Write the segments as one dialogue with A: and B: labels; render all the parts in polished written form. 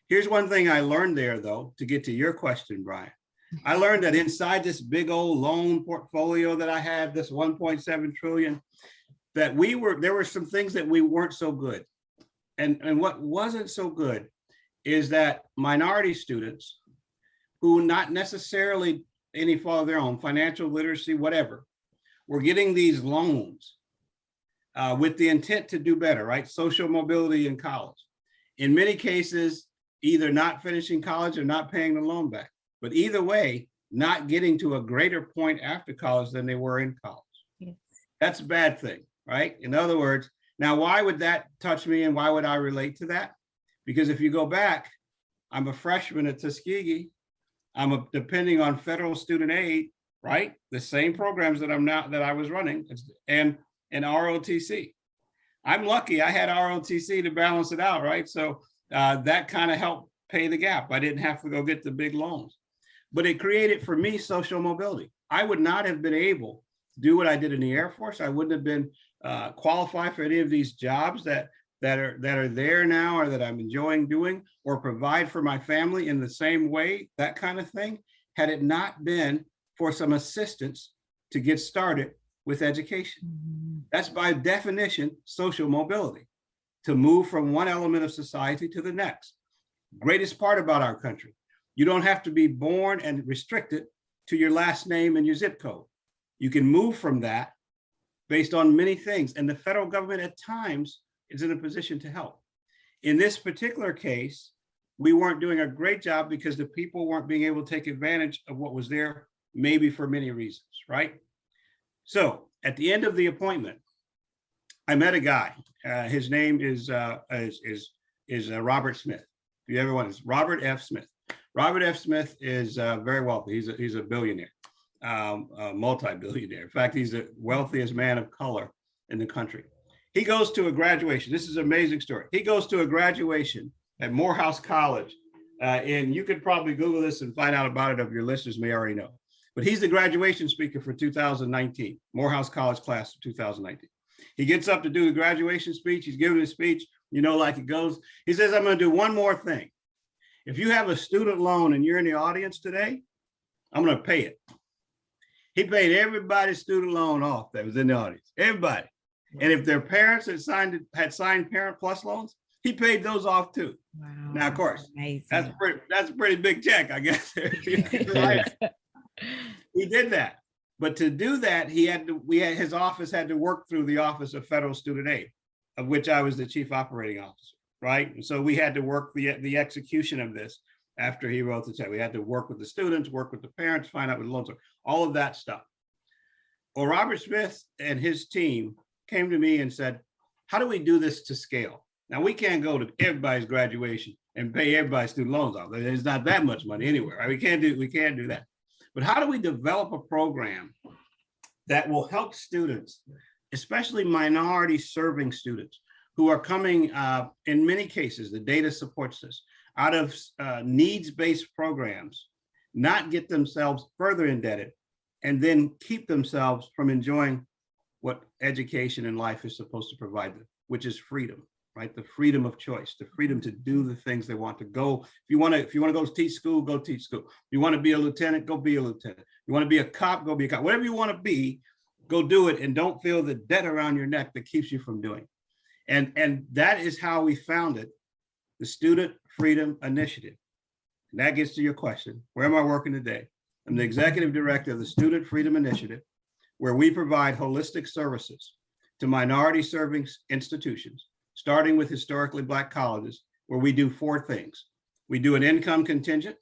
A: Here's one thing I learned there, though, to get to your question, Brian. I learned that inside this big old loan portfolio that I have, this 1.7 trillion, that there were some things that we weren't so good. And what wasn't so good is that minority students who, not necessarily any fault of their own, financial literacy, whatever, were getting these loans with the intent to do better, right? Social mobility in college. In many cases, either not finishing college or not paying the loan back. But either way, not getting to a greater point after college than they were in college. Yes. That's a bad thing, right? In other words, now why would that touch me and why would I relate to that? Because if you go back, I'm a freshman at Tuskegee. Depending on federal student aid, right? The same programs that I was running, and ROTC. I'm lucky I had ROTC to balance it out, right? So that kind of helped pay the gap. I didn't have to go get the big loans, but it created for me social mobility. I would not have been able to do what I did in the Air Force. I wouldn't have been qualified for any of these jobs that are there now or that I'm enjoying doing, or provide for my family in the same way, that kind of thing, had it not been for some assistance to get started with education. Mm-hmm. That's by definition social mobility, to move from one element of society to the next. Greatest part about our country, you don't have to be born and restricted to your last name and your zip code. You can move from that based on many things, and the federal government at times is in a position to help. In this particular case, we weren't doing a great job because the people weren't being able to take advantage of what was there, maybe for many reasons, right? So at the end of the appointment, I met a guy. His name is Robert Smith. If you ever want, it's Robert F. Smith. Robert F. Smith is very wealthy. He's a billionaire, multi-billionaire. In fact, he's the wealthiest man of color in the country. He goes to a graduation. This is an amazing story. He goes to a graduation at Morehouse College. And you could probably Google this and find out about it, if your listeners may already know. But he's the graduation speaker for 2019, Morehouse College class of 2019. He gets up to do the graduation speech. He's giving his speech, like it goes. He says, I'm going to do one more thing. If you have a student loan and you're in the audience today, I'm going to pay it. He paid everybody's student loan off that was in the audience, everybody. And if their parents had signed Parent Plus loans, he paid those off too. Wow. Now, of course, amazing. That's a pretty big check, I guess. He did that. But to do that, his office had to work through the Office of Federal Student Aid, of which I was the chief operating officer, right? And so we had to work the execution of this after he wrote the check. We had to work with the students, work with the parents, find out what the loans are, all of that stuff. Well, Robert Smith and his team came to me and said, how do we do this to scale? Now, we can't go to everybody's graduation and pay everybody's student loans off. There's not that much money anywhere. Right? We can't do that. But how do we develop a program that will help students, especially minority serving students who are coming, in many cases, the data supports this, out of needs-based programs, not get themselves further indebted, and then keep themselves from enjoying what education and life is supposed to provide them, which is freedom, right? The freedom of choice, the freedom to do the things they want to go. If you want to go teach school, go teach school. If you want to be a lieutenant, go be a lieutenant. If you want to be a cop, go be a cop. Whatever you want to be, go do it, and don't feel the debt around your neck that keeps you from doing it. And that is how we founded the Student Freedom Initiative. And that gets to your question, where am I working today? I'm the executive director of the Student Freedom Initiative, where we provide holistic services to minority serving institutions, starting with historically Black colleges, where we do 4 things. We do an income contingent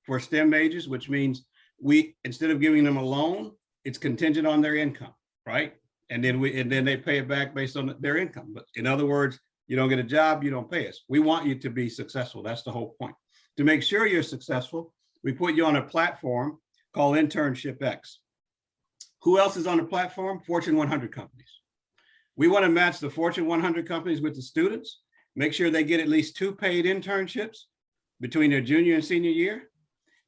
A: for STEM majors, which means instead of giving them a loan, it's contingent on their income, right? And then they pay it back based on their income. But in other words, you don't get a job, you don't pay us. We want you to be successful. That's the whole point. To make sure you're successful, we put you on a platform called Internship X. Who else is on the platform? Fortune 100 companies. We want to match the Fortune 100 companies with the students, make sure they get at least 2 paid internships between their junior and senior year.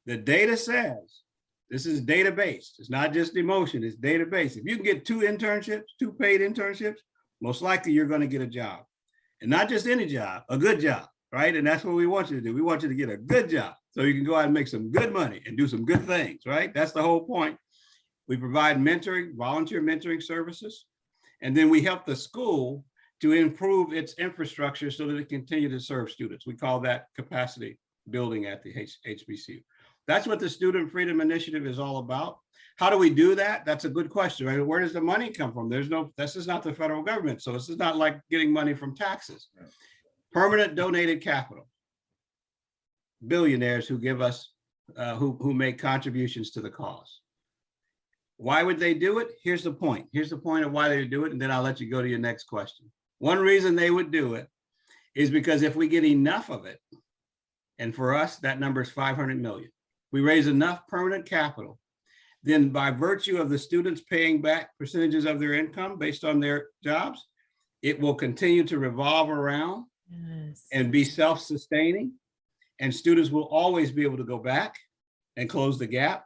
A: The data says, this is data-based. It's not just emotion, it's data-based. If you can get 2 internships, 2 paid internships, most likely you're going to get a job. And not just any job, a good job, right? And that's what we want you to do. We want you to get a good job so you can go out and make some good money and do some good things, right? That's the whole point. We provide mentoring, volunteer mentoring services, and then we help the school to improve its infrastructure so that it can continue to serve students. We call that capacity building at the HBCU. That's what the Student Freedom Initiative is all about. How do we do that? That's a good question, right? Where does the money come from? This is not the federal government. So this is not like getting money from taxes. Permanent donated capital. Billionaires who give us, who make contributions to the cause. Why would they do it? Here's the point. Here's the point of why they do it. And then I'll let you go to your next question. One reason they would do it is because if we get enough of it, and for us, that number is 500 million. We raise enough permanent capital, then by virtue of the students paying back percentages of their income based on their jobs, it will continue to revolve around and be self-sustaining. And students will always be able to go back and close the gap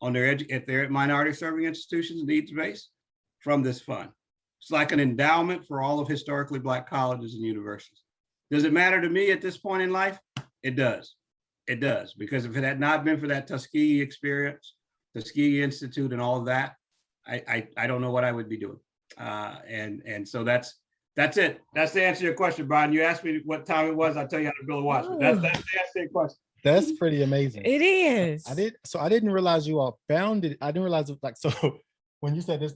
A: on their if they're at minority serving institutions, needs-based, from this fund. It's like an endowment for all of historically Black colleges and universities. Does it matter to me at this point in life? It does. It does, because if it had not been for that Tuskegee experience, Tuskegee Institute and all of that, I don't know what I would be doing. And so that's it. That's the answer to your question, Brian. You asked me what time it was. I'll tell you how to build a watch. That's the answer to your question.
B: That's pretty amazing.
C: It is.
B: I didn't realize you all found it. I didn't realize it, like, so when you said this,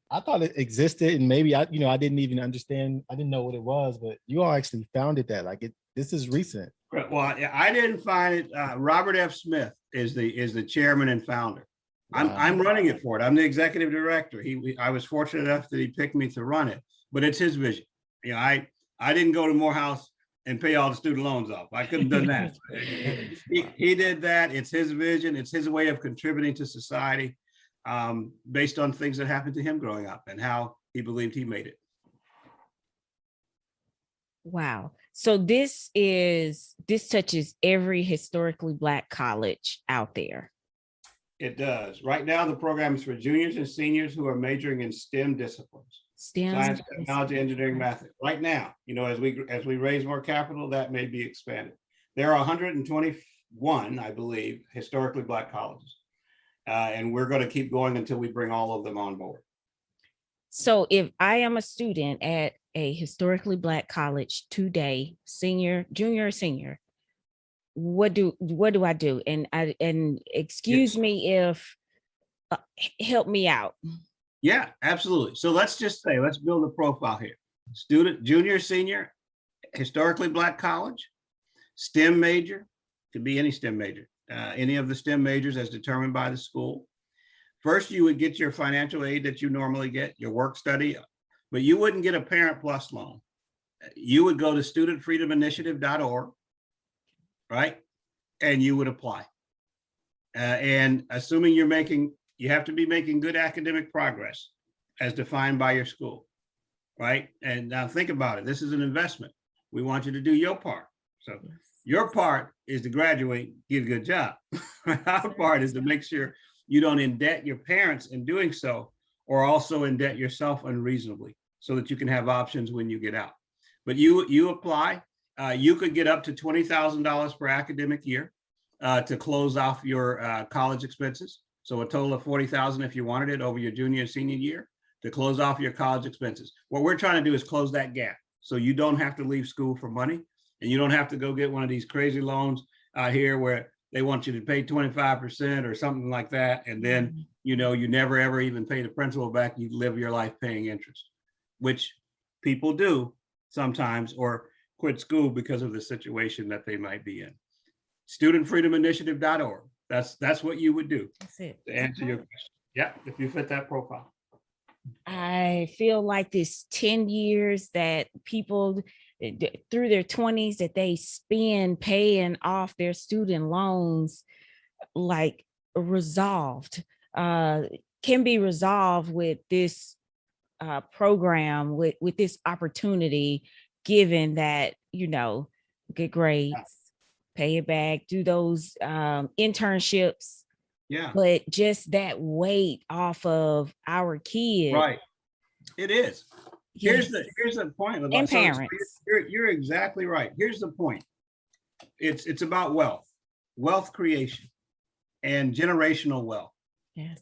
B: I thought it existed, and maybe I didn't even understand. I didn't know what it was, but you all actually founded that. Like, this is recent.
A: Well, I didn't find it. Robert F. Smith is the chairman and founder. Wow. I'm running it for it. I'm the executive director. I was fortunate enough that he picked me to run it, but it's his vision. I didn't go to Morehouse and pay all the student loans off. I couldn't have done that. He did that. It's his vision. It's his way of contributing to society based on things that happened to him growing up and how he believed he made it.
C: Wow. So this touches every historically Black college out there.
A: It does. Right now, the program is for juniors and seniors who are majoring in STEM disciplines. Science, technology, engineering, math. Right now, as we raise more capital, that may be expanded. There are 121, I believe, historically Black colleges. And we're going to keep going until we bring all of them on board.
C: So if I am a student at a historically Black college today, junior or senior, what do I do? And excuse me if help me out.
A: Yeah, absolutely. So let's build a profile here. Student, junior, senior, historically Black college, STEM major, could be any STEM major, any of the STEM majors as determined by the school. First, you would get your financial aid that you normally get, your work study, but you wouldn't get a Parent Plus loan. You would go to studentfreedominitiative.org, right? And you would apply. And assuming you have to be making good academic progress as defined by your school, right? And now think about it. This is an investment. We want you to do your part. So your part is to graduate, get a good job. Our part is to make sure you don't indebt your parents in doing so, or also indebt yourself unreasonably so that you can have options when you get out. But you apply, you could get up to $20,000 per academic year to close off your college expenses. So a total of $40,000 if you wanted it over your junior and senior year to close off your college expenses. What we're trying to do is close that gap so you don't have to leave school for money and you don't have to go get one of these crazy loans out here where they want you to pay 25% or something like that. And then, you never ever even pay the principal back. You live your life paying interest, which people do sometimes, or quit school because of the situation that they might be in. Studentfreedominitiative.org. That's what you would do. That's it. To answer your question. Yeah, if you fit that profile.
C: I feel like this 10 years that people through their 20s that they spend paying off their student loans, like resolved, can be resolved with this program, with this opportunity, given that, get grades, pay it back, do those internships.
A: Yeah.
C: But just that weight off of our kids.
A: Right. It is. Here's
C: Yes.
A: the point.
C: And
A: So
C: parents.
A: you're exactly right. Here's the point. It's about wealth creation and generational wealth.
C: Yes.